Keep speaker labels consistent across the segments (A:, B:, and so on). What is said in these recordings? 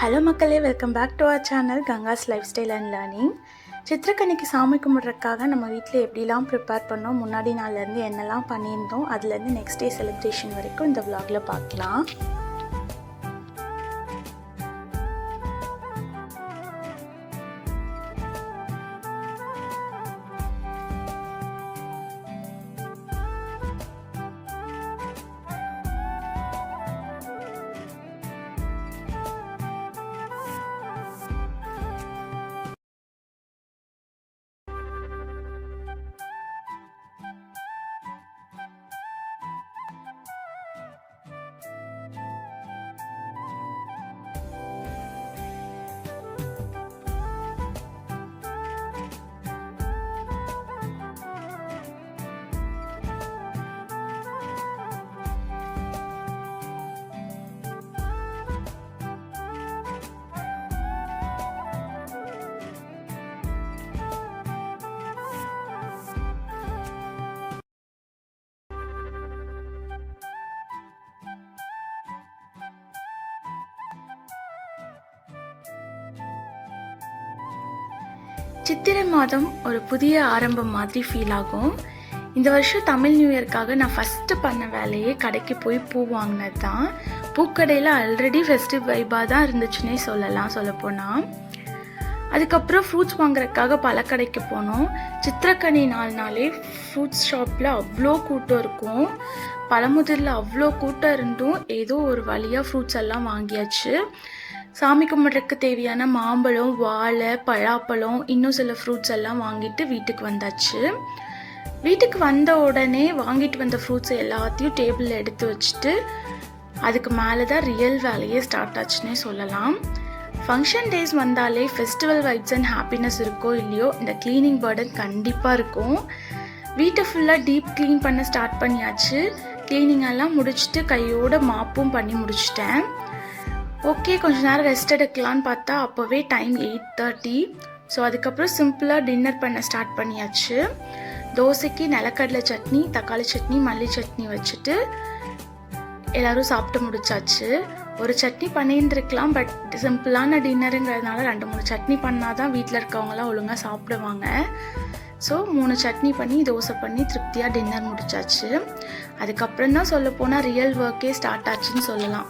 A: Hello மக்களே, welcome back to our channel Ganga's lifestyle and learning. சித்திரக்கனிக்கு சாமி கும்பிட்றதுக்காக நம்ம வீட்டில் எப்படிலாம் ப்ரிப்பேர் பண்ணோம், முன்னாடி நாள்லேருந்து என்னெல்லாம் பண்ணியிருந்தோம், அதுலேருந்து நெக்ஸ்ட் டே செலிப்ரேஷன் வரைக்கும் இந்த விலாகில் பார்க்கலாம். சித்திரை மாதம் ஒரு புதிய ஆரம்பம் மாதிரி ஃபீல் ஆகும். இந்த வருஷம் தமிழ் நியூ இயர்க்காக நான் ஃபஸ்ட்டு பண்ண வேலையே கடைக்கு போய் பூ வாங்கினது தான். பூக்கடையில் ஆல்ரெடி ஃபெஸ்டிவ் வைபாக தான் இருந்துச்சுன்னே சொல்லலாம் சொல்லப்போனால். அதுக்கப்புறம் ஃப்ரூட்ஸ் வாங்குறதுக்காக பழக்கடைக்கு போனோம். சித்திரக்கனி 4 நாளே ஃப்ரூட்ஸ் ஷாப்பில் அவ்வளோ கூட்டம் இருக்கும். பழமுதிரில் அவ்வளோ கூட்டம் இருந்தும் ஏதோ ஒரு வழியாக ஃப்ரூட்ஸ் எல்லாம் வாங்கியாச்சு. சாமி கும்பிட்றதுக்கு தேவையான மாம்பழம், வாழை, பழாப்பழம், இன்னும் சில ஃப்ரூட்ஸ் எல்லாம் வாங்கிட்டு வீட்டுக்கு வந்தாச்சு. வீட்டுக்கு வந்த உடனே வாங்கிட்டு வந்த ஃப்ரூட்ஸ் எல்லாத்தையும் டேபிளில் எடுத்து வச்சுட்டு அதுக்கு மேலே தான் ரியல் வேலையே ஸ்டார்ட் ஆச்சுன்னே சொல்லலாம். ஃபங்க்ஷன் டேஸ் வந்தாலே ஃபெஸ்டிவல் வைப்ஸ் அண்ட் ஹாப்பினஸ் இருக்கோ இல்லையோ, இந்த க்ளீனிங் பர்டன் கண்டிப்பாக இருக்கும். வீட்டை ஃபுல்லாக டீப் க்ளீன் பண்ண ஸ்டார்ட் பண்ணியாச்சு. க்ளீனிங் எல்லாம் முடிச்சுட்டு கையோட மாப்பும் பண்ணி முடிச்சிட்டேன். ஓகே, கொஞ்ச நேரம் ரெஸ்ட் எடுக்கலான்னு பார்த்தா அப்போவே டைம் 8:30. ஸோ அதுக்கப்புறம் சிம்பிளாக டின்னர் பண்ண ஸ்டார்ட் பண்ணியாச்சு. தோசைக்கு நிலக்கடலை சட்னி, தக்காளி சட்னி, மல்லி சட்னி வச்சுட்டு எல்லோரும் சாப்பிட்டு முடிச்சாச்சு. ஒரு சட்னி பண்ணியிருந்துருக்கலாம், பட் சிம்பிளான டின்னருங்கிறதுனால 2-3 சட்னி பண்ணால் தான் வீட்டில் இருக்கவங்களாம் ஒழுங்காக சாப்பிடுவாங்க. ஸோ 3 சட்னி பண்ணி தோசை பண்ணி திருப்தியாக டின்னர் முடிச்சாச்சு. அதுக்கப்புறம் தான் சொல்லப்போனால் ரியல் ஒர்க்கே ஸ்டார்ட் ஆச்சுன்னு சொல்லலாம்.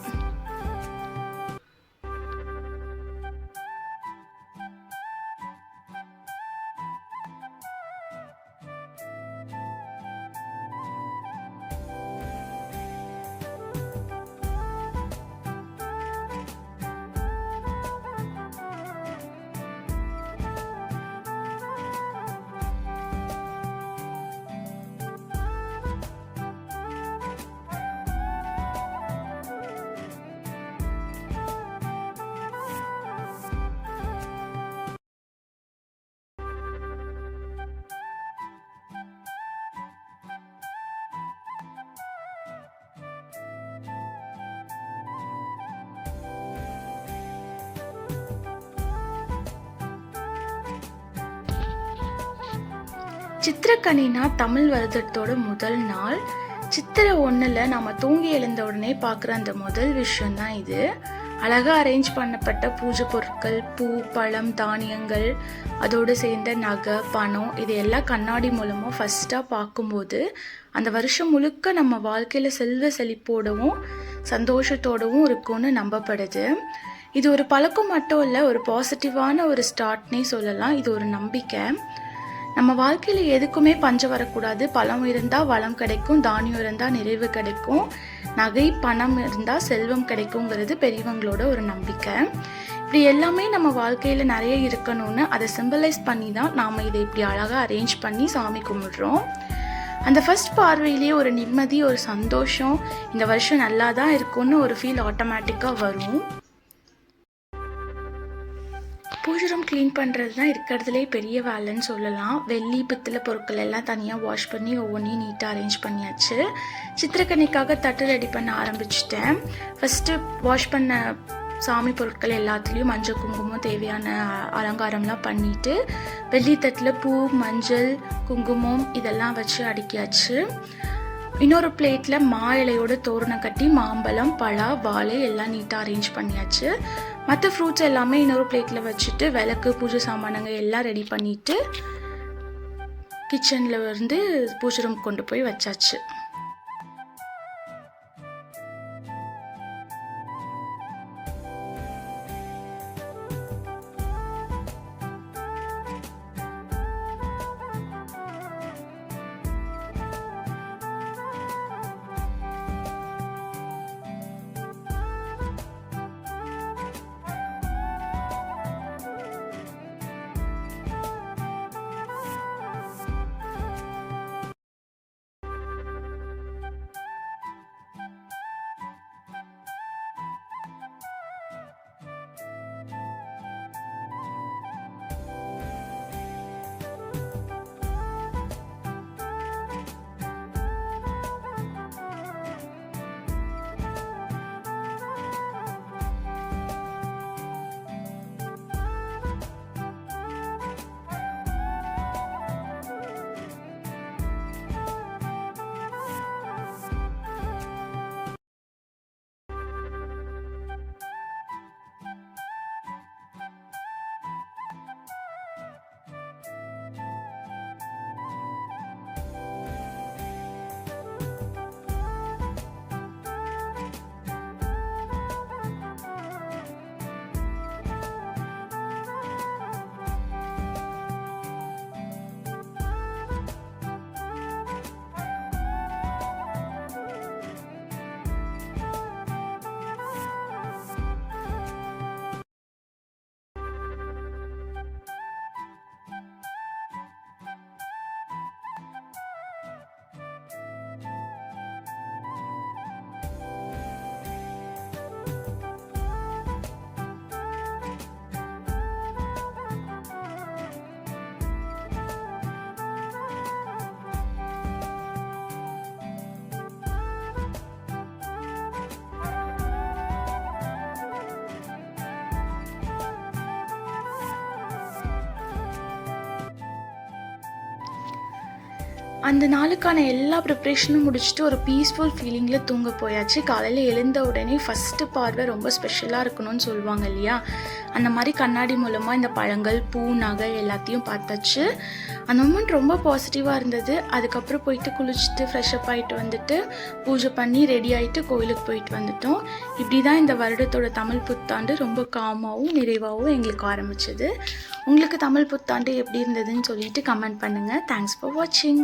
A: சித்திரக்கனினா தமிழ் வருடத்தோட முதல் நாள். சித்திரை 1 நம்ம தூங்கி எழுந்த உடனே பார்க்குற அந்த முதல் விஷயம் தான் இது. அழகாக அரேஞ்ச் பண்ணப்பட்ட பூஜை பொருட்கள், பூ, பழம், தானியங்கள், அதோடு சேர்ந்த நகை, பணம், இது எல்லாம் கண்ணாடி மூலமாக ஃபஸ்ட்டாக பார்க்கும்போது அந்த வருஷம் முழுக்க நம்ம வாழ்க்கையில் செல்வ செழிப்போடவும் சந்தோஷத்தோடவும் இருக்கும்னு நம்பப்படுது. இது ஒரு பழக்கம் மட்டும் இல்லை, ஒரு பாசிட்டிவான ஒரு ஸ்டார்ட்னே சொல்லலாம். இது ஒரு நம்பிக்கை. நம்ம வாழ்க்கையில் எதுக்குமே பஞ்சம் வரக்கூடாது. பழம் இருந்தால் வளம் கிடைக்கும், தானியம் இருந்தால் நிறைவு கிடைக்கும், நகை பணம் இருந்தால் செல்வம் கிடைக்குங்கிறது பெரியவங்களோட ஒரு நம்பிக்கை. இப்படி எல்லாமே நம்ம வாழ்க்கையில் நிறைய இருக்கணும்னு அதை சிம்பலைஸ் பண்ணி தான் நாம் இதை இப்படி அழகாக அரேஞ்ச் பண்ணி சாமி கும்பிடுறோம். அந்த ஃபர்ஸ்ட் பார்வையிலேயே ஒரு நிம்மதி, ஒரு சந்தோஷம், இந்த வருஷம் நல்லா தான் இருக்கும்னு ஒரு ஃபீல் ஆட்டோமேட்டிக்காக வரும். பூஜை ரூம் க்ளீன் பண்ணுறது தான் இருக்கிறதுலே பெரிய வேலைன்னு சொல்லலாம். வெள்ளி, பித்தளை பொருட்கள் எல்லாம் தனியாக வாஷ் பண்ணி ஒவ்வொன்றையும் நீட்டாக அரேஞ்ச் பண்ணியாச்சு. சித்திரக்கனிக்காக தட்டு ரெடி பண்ண ஆரம்பிச்சிட்டேன். ஃபஸ்ட்டு வாஷ் பண்ண சாமி பொருட்கள் எல்லாத்துலேயும் மஞ்சள், குங்குமம், தேவையான அலங்காரம்லாம் பண்ணிவிட்டு வெள்ளித்தட்டில் பூ, மஞ்சள், குங்குமம் இதெல்லாம் வச்சு அடுக்கியாச்சு. இன்னொரு பிளேட்டில் மா இலையோட தோரணம் கட்டி மாம்பழம், பழா, வாழை எல்லாம் நீட்டாக அரேஞ்ச் பண்ணியாச்சு. மற்ற ஃப்ரூட்ஸ் எல்லாமே இன்னொரு பிளேட்டில் வச்சுட்டு விளக்கு பூஜை சாமானங்க எல்லாம் ரெடி பண்ணிவிட்டு கிச்சனில் வந்து பூஜை ரூம் கொண்டு போய் வச்சாச்சு. அந்த நாளுக்கான எல்லா ப்ரிப்ரேஷனும் முடிச்சுட்டு ஒரு பீஸ்ஃபுல் ஃபீலிங்கில் தூங்க போயாச்சு. காலையில் எழுந்த உடனே ஃபஸ்ட்டு பார்வை ரொம்ப ஸ்பெஷலாக இருக்கணும்னு சொல்லுவாங்க இல்லையா, அந்த மாதிரி கண்ணாடி மூலமாக இந்த பழங்கள், பூ, நகை எல்லாத்தையும் பார்த்தாச்சு. அந்த மூமெண்ட் ரொம்ப பாசிட்டிவாக இருந்தது. அதுக்கப்புறம் போயிட்டு குளிச்சுட்டு ஃப்ரெஷ்அப் ஆகிட்டு வந்துட்டு பூஜை பண்ணி ரெடி ஆகிட்டு கோயிலுக்கு போயிட்டு வந்துட்டோம். இப்படி தான் இந்த வருடத்தோட தமிழ் புத்தாண்டு ரொம்ப காமாகவும் நிறைவாகவும் எங்களுக்கு ஆரம்பிச்சது. உங்களுக்கு தமிழ் புத்தாண்டு எப்படி இருந்ததுன்னு சொல்லிட்டு கமெண்ட் பண்ணுங்கள். தேங்க்ஸ் ஃபார் வாட்சிங்.